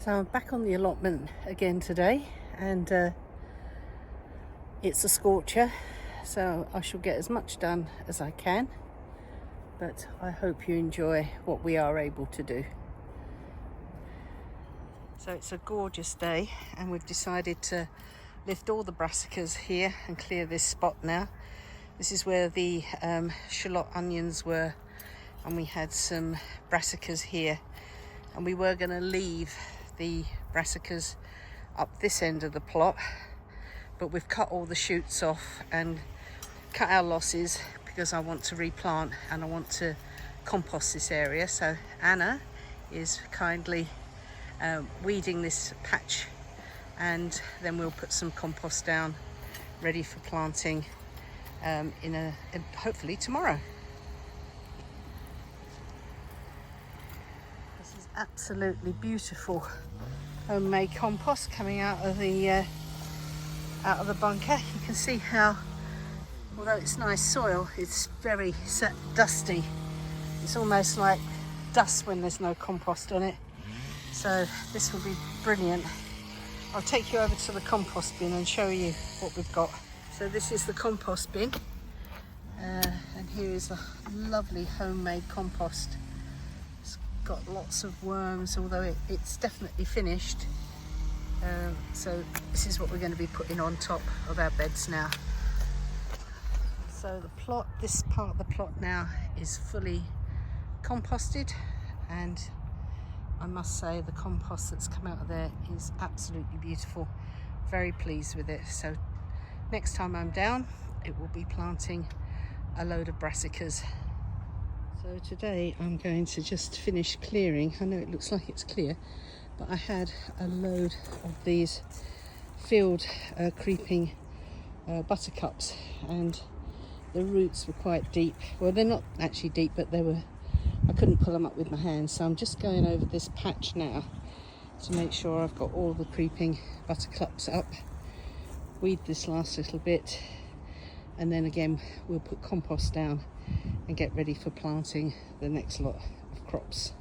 So I'm back on the allotment again today, and it's a scorcher, so I shall get as much done as I can, but I hope you enjoy what we are able to do. So it's a gorgeous day, and we've decided to lift all the brassicas here and clear this spot now. This is where the shallot onions were, and we had some brassicas here, and we were going to leave the brassicas up this end of the plot, but we've cut all the shoots off and cut our losses because I want to replant and I want to compost this area. So Anna is kindly weeding this patch, and then we'll put some compost down ready for planting hopefully tomorrow. This is absolutely beautiful homemade compost coming out of the bunker. You can see how, although it's nice soil, it's very dusty. It's almost like dust when there's no compost on it. So this will be brilliant. I'll take you over to the compost bin and show you what we've got. So this is the compost bin, and here is a lovely homemade compost. It's got lots of worms, although it's definitely finished. So this is what we're going to be putting on top of our beds now. So this part of the plot now is fully composted, and I must say the compost that's come out of there is absolutely beautiful. Very pleased with it. So next time I'm down, it will be planting a load of brassicas. So today I'm going to just finish clearing. I know it looks like it's clear, but I had a load of these field creeping buttercups, and the roots were quite deep. Well, they're not actually deep, but I couldn't pull them up with my hands. So I'm just going over this patch now to make sure I've got all the creeping buttercups up. Weed this last little bit, and then again we'll put compost down and get ready for planting the next lot of crops.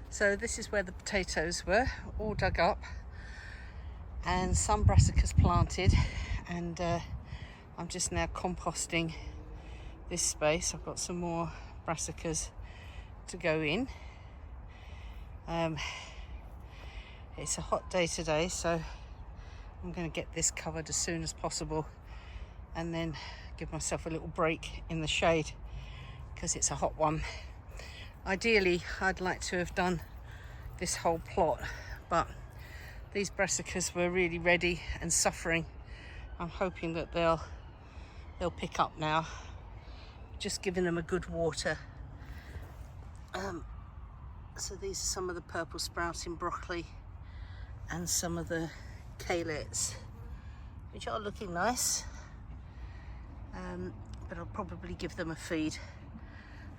So this is where the potatoes were, all dug up, and some brassicas planted, and I'm just now composting this space. I've got some more brassicas to go in. It's a hot day today, so I'm going to get this covered as soon as possible and then give myself a little break in the shade because it's a hot one. Ideally, I'd like to have done this whole plot, but these brassicas were really ready and suffering. I'm hoping that they'll pick up now. Just giving them a good water. So these are some of the purple sprouting broccoli and some of the kaleets, which are looking nice, but I'll probably give them a feed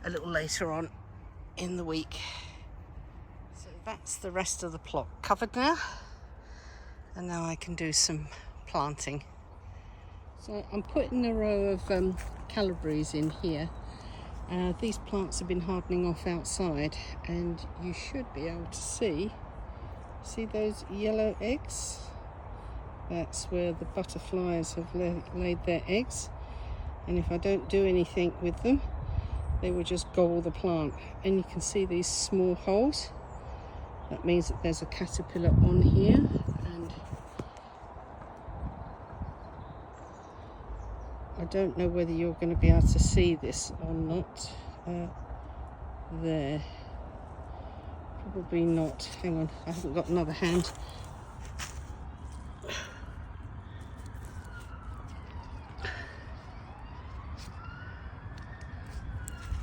a little later on in the week. So that's the rest of the plot covered now, and now I can do some planting. So I'm putting a row of calibres in here. These plants have been hardening off outside, and you should be able to see those yellow eggs? That's where the butterflies have laid their eggs, and if I don't do anything with them, they will just gobble the plant. And you can see these small holes. That means that there's a caterpillar on here, and I don't know whether you're going to be able to see this or not. There. Probably not. Hang on, I haven't got another hand.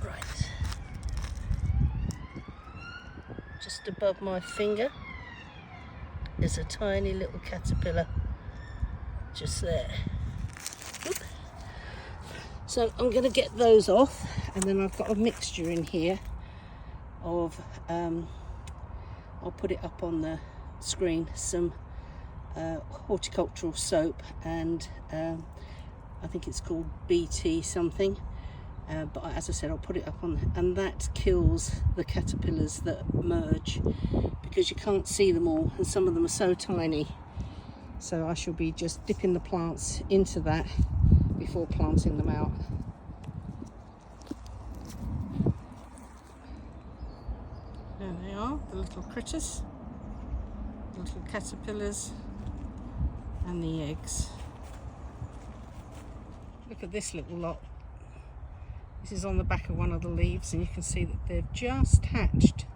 Right. Just above my finger is a tiny little caterpillar. Just there. So I'm going to get those off, and then I've got a mixture in here of, I'll put it up on the screen, some horticultural soap, and I think it's called BT something, but as I said, I'll put it up on, and that kills the caterpillars that merge, because you can't see them all, and some of them are so tiny. So I shall be just dipping the plants into that before planting them out. There they are, the little critters, the little caterpillars and the eggs. Look at this little lot. This is on the back of one of the leaves, and you can see that they've just hatched.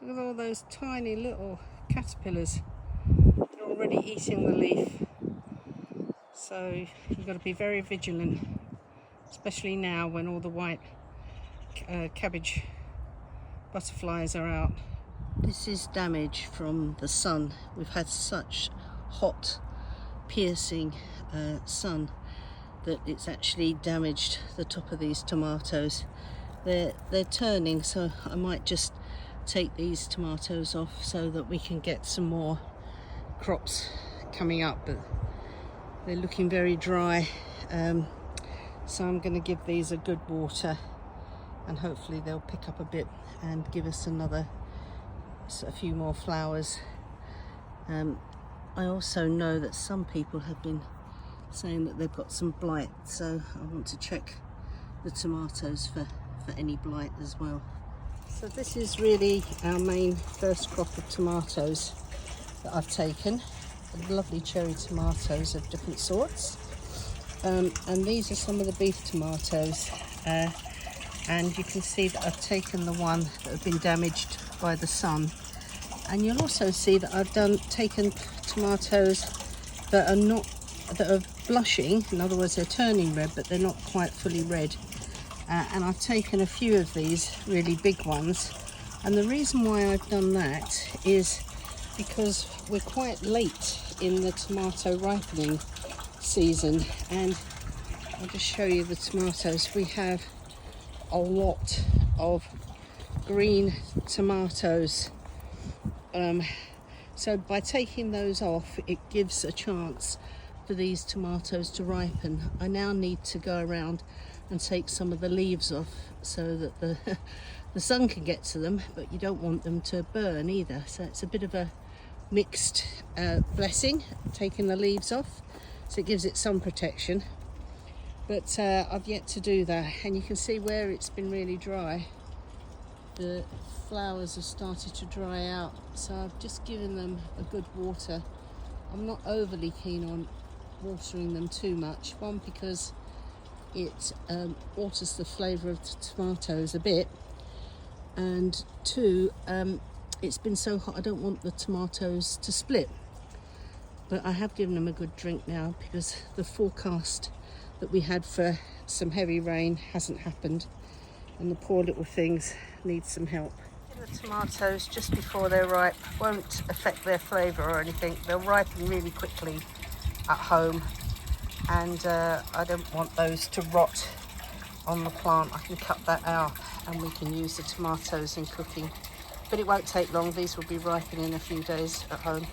Look at all those tiny little caterpillars. They're already eating the leaf. So you've got to be very vigilant, especially now when all the white cabbage butterflies are out. This is damage from the sun. We've had such hot, piercing sun that it's actually damaged the top of these tomatoes. They're turning, so I might just take these tomatoes off so that we can get some more crops coming up, but they're looking very dry, so I'm going to give these a good water, and hopefully they'll pick up a bit and give us a few more flowers. I also know that some people have been saying that they've got some blight, so I want to check the tomatoes for any blight as well. So this is really our main first crop of tomatoes that I've taken. Lovely cherry tomatoes of different sorts, and these are some of the beef tomatoes, and you can see that I've taken the one that have been damaged by the sun, and you'll also see that I've taken tomatoes that are blushing. In other words, they're turning red, but they're not quite fully red. And I've taken a few of these really big ones, and the reason why I've done that is because we're quite late in the tomato ripening season, and I'll just show you the tomatoes. We have a lot of green tomatoes, so by taking those off, it gives a chance for these tomatoes to ripen. I now need to go around and take some of the leaves off so that the sun can get to them, but you don't want them to burn either, so it's a bit of a mixed blessing, taking the leaves off, so it gives it some protection. But I've yet to do that, and you can see where it's been really dry, the flowers have started to dry out, so I've just given them a good water. I'm not overly keen on watering them too much, one because it alters the flavour of the tomatoes a bit, and two, it's been so hot I don't want the tomatoes to split. But I have given them a good drink now, because the forecast that we had for some heavy rain hasn't happened, and the poor little things need some help. The tomatoes just before they're ripe won't affect their flavour or anything. They'll ripen really quickly at home, and I don't want those to rot on the plant. I can cut that out and we can use the tomatoes in cooking, but it won't take long. These will be ripening in a few days at home.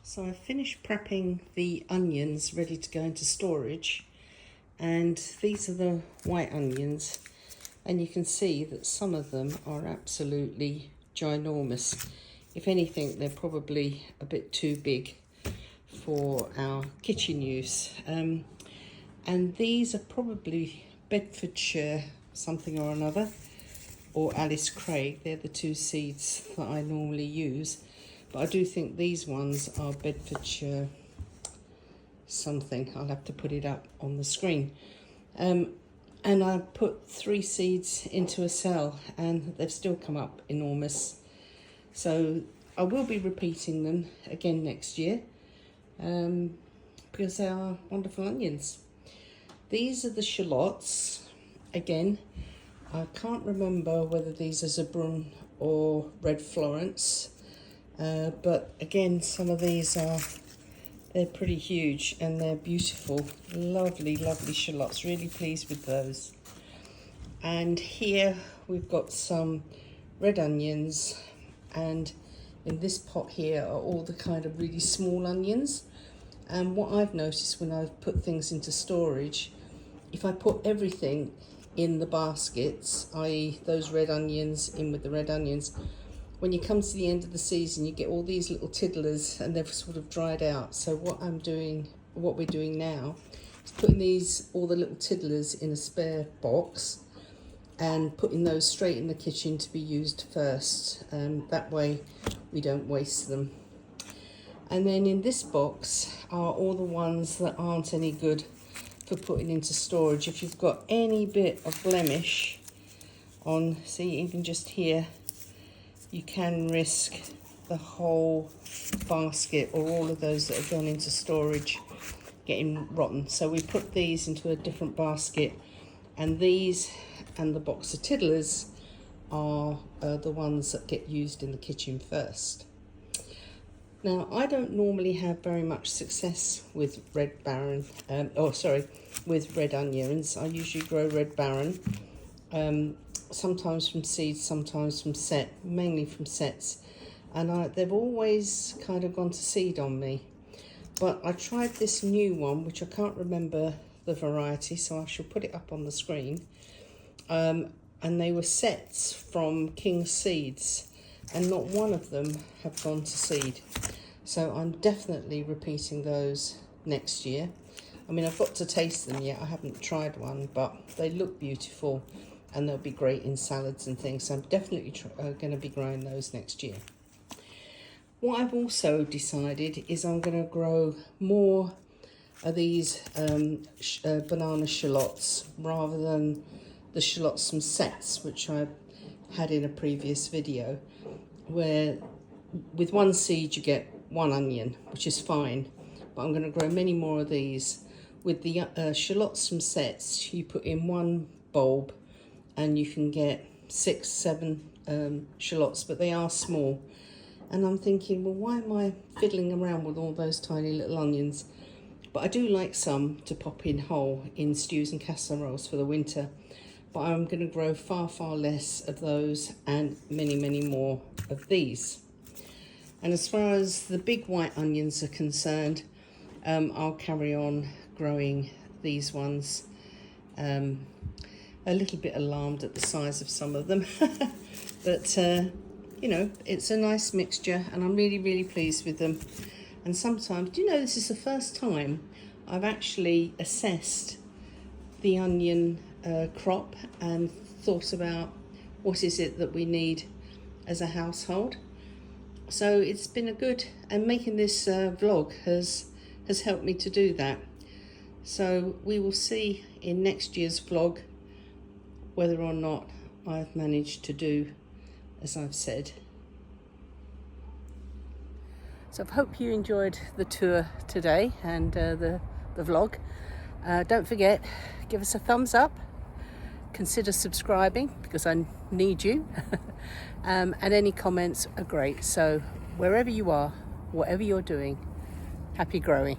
So I've finished prepping the onions ready to go into storage, and these are the white onions, and you can see that some of them are absolutely ginormous. If anything, they're probably a bit too big for our kitchen use, and these are probably Bedfordshire something or another, or Alice Craig. They're the two seeds that I normally use, but I do think these ones are Bedfordshire something. I'll have to put it up on the screen. And I put 3 seeds into a cell, and they've still come up enormous, so I will be repeating them again next year, because they are wonderful onions. These are the shallots. Again, I can't remember whether these are Zebrun or Red Florence, but again, some of these they're pretty huge and they're beautiful, lovely shallots. Really pleased with those. And here we've got some red onions, and in this pot here are all the kind of really small onions. And what I've noticed when I've put things into storage if I put everything in the baskets, i.e. those red onions in with the red onions, when you come to the end of the season, you get all these little tiddlers and they've sort of dried out. So what we're doing now is putting all the little tiddlers in a spare box and putting those straight in the kitchen to be used first. That way we don't waste them. And then in this box are all the ones that aren't any good for putting into storage. If you've got any bit of blemish on, see, even just here, you can risk the whole basket or all of those that have gone into storage getting rotten. So we put these into a different basket, and these and the box of tiddlers are the ones that get used in the kitchen first. Now, I don't normally have very much success with red baron, with red onions. I usually grow red baron, sometimes from seeds, sometimes from mainly from sets. And they've always kind of gone to seed on me. But I tried this new one, which I can't remember the variety, so I shall put it up on the screen. And they were sets from King Seeds, and not one of them have gone to seed. So I'm definitely repeating those next year. I mean, I've got to taste them yet. I haven't tried one, but they look beautiful and they'll be great in salads and things. So I'm definitely going to be growing those next year. What I've also decided is I'm going to grow more of these banana shallots rather than the shallots from sets, which I had in a previous video, where with one seed you get one onion, which is fine, but I'm going to grow many more of these. With the shallots from sets, you put in one bulb and you can get 6, 7 shallots, but they are small. And I'm thinking, well, why am I fiddling around with all those tiny little onions? But I do like some to pop in whole in stews and casseroles for the winter. But I'm going to grow far, far less of those and many, many more of these. And as far as the big white onions are concerned, I'll carry on growing these ones. A little bit alarmed at the size of some of them. But, you know, it's a nice mixture and I'm really, really pleased with them. And sometimes, do you know, this is the first time I've actually assessed the onion crop and thought about what is it that we need as a household. So it's been a good, and making this vlog has helped me to do that. So we will see in next year's vlog whether or not I've managed to do as I've said. So I hope you enjoyed the tour today and the vlog. Don't forget, give us a thumbs up, consider subscribing because I need you, and any comments are great. So wherever you are, whatever you're doing, happy growing.